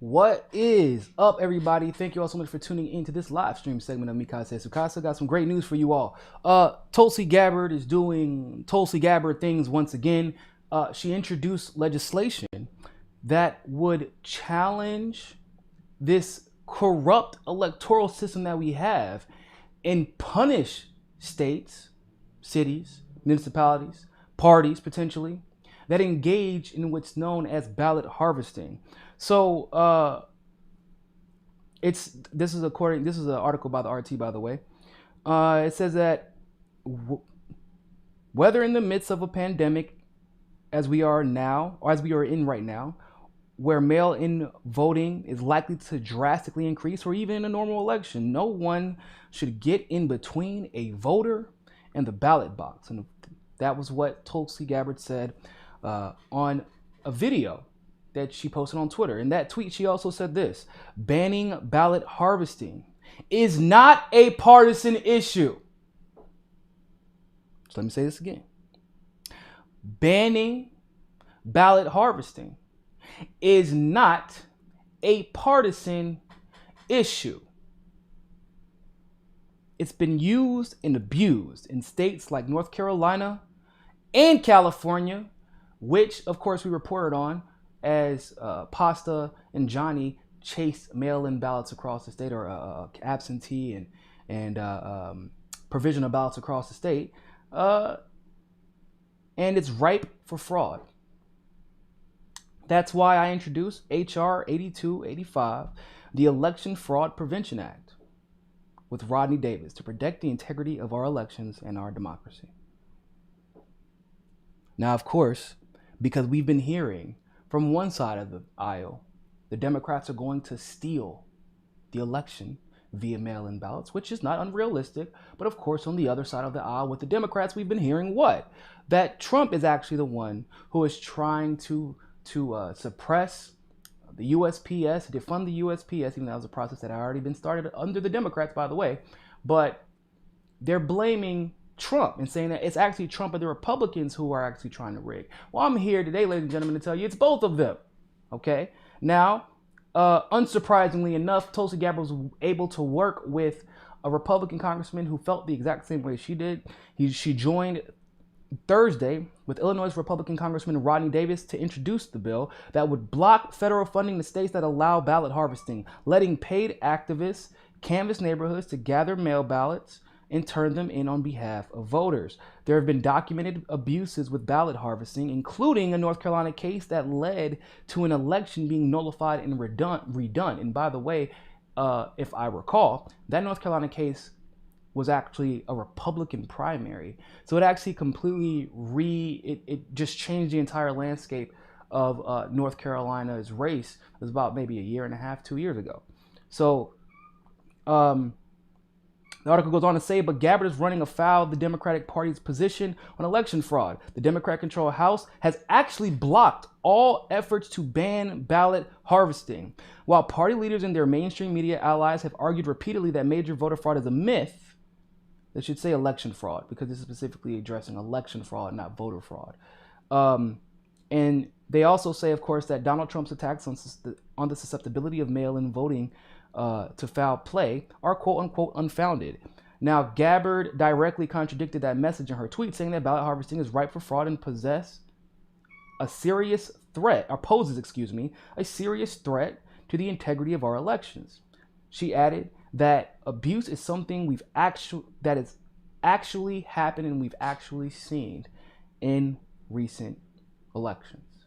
What is up, everybody? Thank you all so much for tuning into this live stream segment of Mikasa Sukasa. Got some great news for you all. Tulsi Gabbard is doing Tulsi Gabbard things once again. She introduced legislation that would challenge this corrupt electoral system that we have and punish states, cities, municipalities, parties potentially that engage in what's known as ballot harvesting. So this is an article by the RT, by the way. It says that whether in the midst of a pandemic as we are now, or as we are in right now, where mail-in voting is likely to drastically increase, or even in a normal election, no one should get in between a voter and the ballot box. And that was what Tulsi Gabbard said on a video that she posted on Twitter. In that tweet, she also said this: banning ballot harvesting is not a partisan issue. So let me say this again. Banning ballot harvesting is not a partisan issue. It's been used and abused in states like North Carolina and California, which of course we reported on as Pasta and Johnny chased mail-in ballots across the state, or absentee and provisional ballots across the state, and it's ripe for fraud. That's why I introduced HR 8285, the Election Fraud Prevention Act, with Rodney Davis to protect the integrity of our elections and our democracy. Now, of course, because we've been hearing from one side of the aisle, the Democrats are going to steal the election via mail-in ballots, which is not unrealistic. But of course, on the other side of the aisle with the Democrats, we've been hearing what? That Trump is actually the one who is trying to suppress the USPS, defund the USPS, even though that was a process that had already been started under the Democrats, by the way. But they're blaming Trump and saying that it's actually Trump and the Republicans who are actually trying to rig. Well, I'm here today, ladies and gentlemen, to tell you it's both of them. Okay? Now, unsurprisingly enough, Tulsi Gabbard was able to work with a Republican congressman who felt the exact same way she did. She joined Thursday with Illinois Republican Congressman Rodney Davis to introduce the bill that would block federal funding to states that allow ballot harvesting, letting paid activists canvass neighborhoods to gather mail ballots and turn them in on behalf of voters. There have been documented abuses with ballot harvesting, including a North Carolina case that led to an election being nullified and redone. And by the way, if I recall, that North Carolina case was actually a Republican primary. So it actually completely it just changed the entire landscape of North Carolina's race. It was about maybe a year and a half, 2 years ago. So the article goes on to say, but Gabbard is running afoul of the Democratic Party's position on election fraud. The Democrat-controlled House has actually blocked all efforts to ban ballot harvesting. While party leaders and their mainstream media allies have argued repeatedly that major voter fraud is a myth, they should say election fraud, because this is specifically addressing election fraud, not voter fraud. And they also say, of course, that Donald Trump's attacks on the susceptibility of mail-in voting to foul play are quote-unquote unfounded. Now, Gabbard directly contradicted that message in her tweet, saying that ballot harvesting is ripe for fraud and poses a serious threat to the integrity of our elections. She added that abuse is something that has actually happened and we've actually seen in recent elections,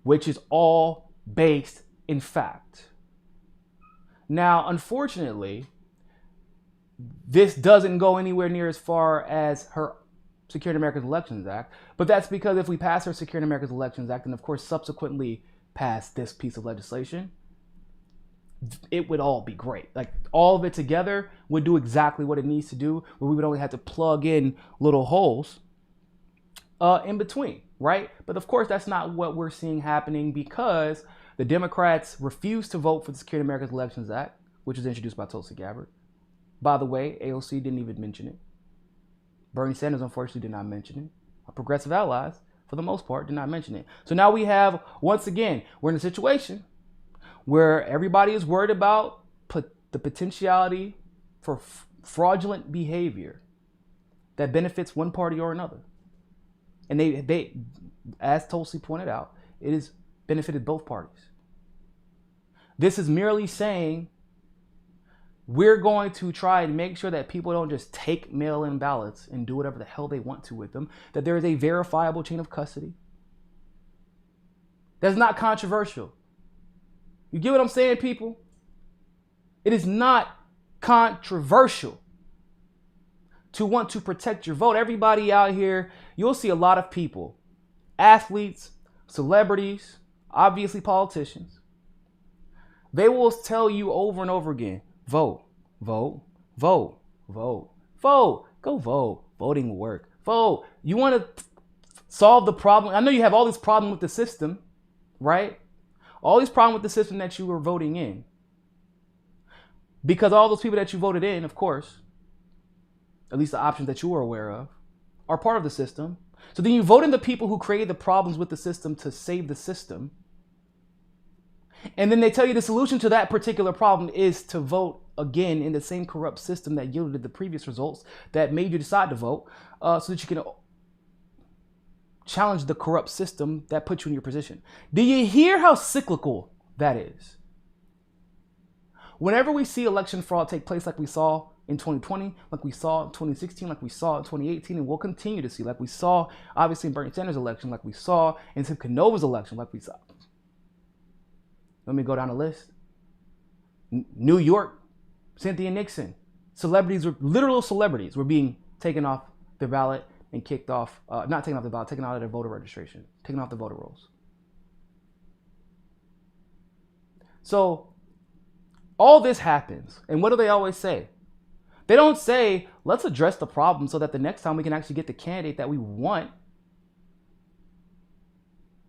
which is all based in fact. Now, unfortunately, this doesn't go anywhere near as far as her Securing America's Elections Act, but that's because if we pass her Securing America's Elections Act and of course subsequently pass this piece of legislation, it would all be great. Like, all of it together would do exactly what it needs to do, where we would only have to plug in little holes in between, right? But of course, that's not what we're seeing happening, because the Democrats refused to vote for the Securing America's Elections Act, which was introduced by Tulsi Gabbard. By the way, AOC didn't even mention it. Bernie Sanders, unfortunately, did not mention it. Our progressive allies, for the most part, did not mention it. So now we have, once again, we're in a situation where everybody is worried about the potentiality for fraudulent behavior that benefits one party or another. And they, as Tulsi pointed out, it has benefited both parties. This is merely saying we're going to try and make sure that people don't just take mail-in ballots and do whatever the hell they want to with them, that there is a verifiable chain of custody. That's not controversial. You get what I'm saying, people? It is not controversial to want to protect your vote. Everybody out here, you'll see a lot of people, athletes, celebrities, obviously politicians. They will tell you over and over again, vote, vote, vote, vote, vote, go vote. Voting will work. Vote. You want to solve the problem. I know you have all this problem with the system, right? All these problems with the system that you were voting in. Because all those people that you voted in, of course, at least the options that you were aware of, are part of the system. So then you vote in the people who created the problems with the system to save the system. And then they tell you the solution to that particular problem is to vote again in the same corrupt system that yielded the previous results that made you decide to vote, so that you can challenge the corrupt system that put you in your position. Do you hear how cyclical that is? Whenever we see election fraud take place like we saw in 2020, like we saw in 2016, like we saw in 2018, and we'll continue to see, like we saw obviously in Bernie Sanders' election, like we saw in Tim Canova's election, like we saw. Let me go down the list. New York, Cynthia Nixon, celebrities, literal celebrities were being taken off the ballot and kicked off, not taken off the ballot, taken out of their voter registration, taken off the voter rolls. So all this happens, and what do they always say? They don't say, let's address the problem so that the next time we can actually get the candidate that we want.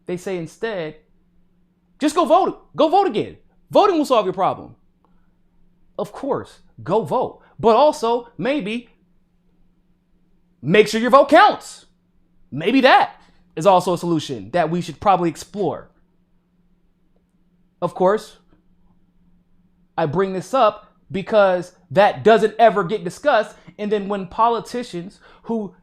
They say instead, just go vote. Go vote again. Voting will solve your problem. Of course, go vote. But also, maybe, make sure your vote counts. Maybe that is also a solution that we should probably explore. Of course, I bring this up because that doesn't ever get discussed. And then when politicians who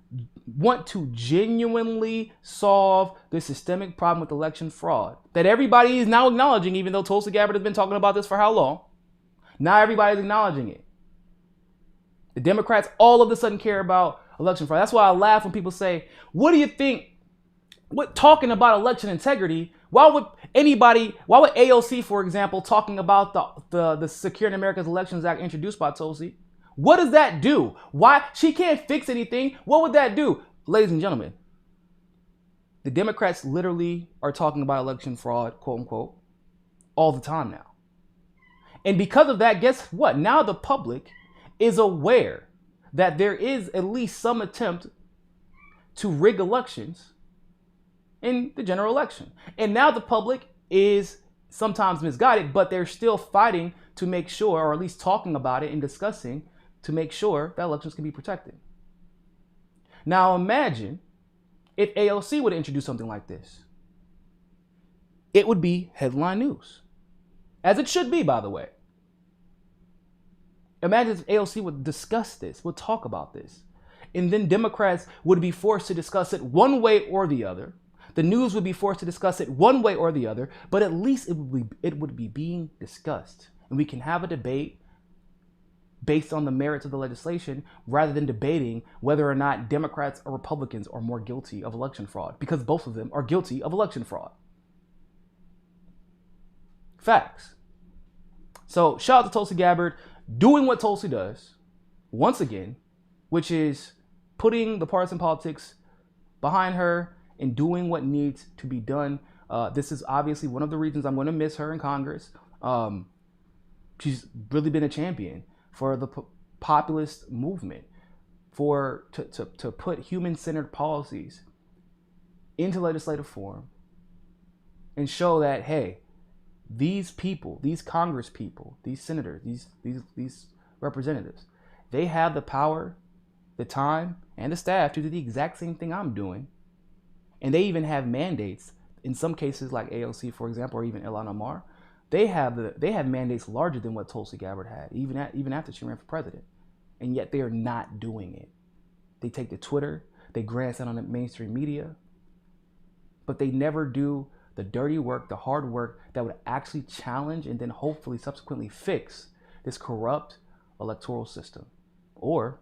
want to genuinely solve the systemic problem with election fraud that everybody is now acknowledging, even though Tulsi Gabbard has been talking about this for how long, now everybody's acknowledging it. The Democrats all of a sudden care about election fraud. That's why I laugh when people say, what do you think? What talking about election integrity? Why would AOC, for example, talking about the Securing America's Elections Act introduced by Tulsi? What does that do? Why? She can't fix anything. What would that do? Ladies and gentlemen, the Democrats literally are talking about election fraud, quote unquote, all the time now. And because of that, guess what? Now the public is aware that there is at least some attempt to rig elections in the general election. And now the public is sometimes misguided, but they're still fighting to make sure, or at least talking about it and discussing to make sure that elections can be protected. Now imagine if AOC would introduce something like this. It would be headline news. As it should be, by the way. Imagine if AOC would discuss this, would talk about this. And then Democrats would be forced to discuss it one way or the other. The news would be forced to discuss it one way or the other, but at least it would be being discussed. And we can have a debate based on the merits of the legislation rather than debating whether or not Democrats or Republicans are more guilty of election fraud, because both of them are guilty of election fraud. Facts. So shout out to Tulsi Gabbard doing what Tulsi does once again, which is putting the partisan politics behind her and doing what needs to be done. This is obviously one of the reasons I'm going to miss her in Congress. She's really been a champion for the populist movement, to put human-centered policies into legislative form and show that, hey, these people, these Congress people, these senators, these representatives, they have the power, the time, and the staff to do the exact same thing I'm doing. And they even have mandates, in some cases like AOC, for example, or even Ilhan Omar, They have mandates larger than what Tulsi Gabbard had, even after she ran for president, and yet they are not doing it. They take to Twitter, they grandstand on the mainstream media, but they never do the dirty work, the hard work that would actually challenge and then hopefully subsequently fix this corrupt electoral system or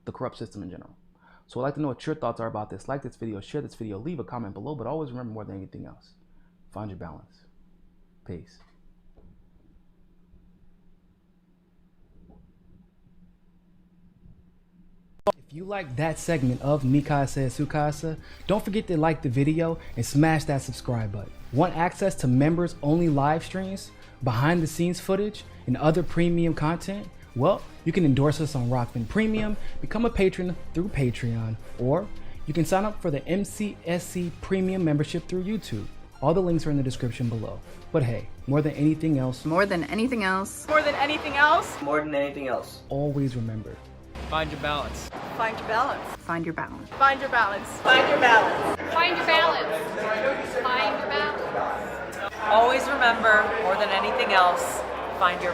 the corrupt system in general. So I'd like to know what your thoughts are about this. Like this video, share this video, leave a comment below, but always remember, more than anything else, find your balance. Peace. If you like that segment of Mikasa Sukasa, don't forget to like the video and smash that subscribe button. Want access to members only live streams, behind the scenes footage, and other premium content? Well, you can endorse us on Rockman Premium, become a patron through Patreon, or you can sign up for the MCSC Premium membership through YouTube. All the links are in the description below. But hey, more than anything else, always remember, Find your balance. Find your balance. Find your balance. Find your balance. Find your balance. Find your balance. Find your balance. Always remember, more than anything else, find your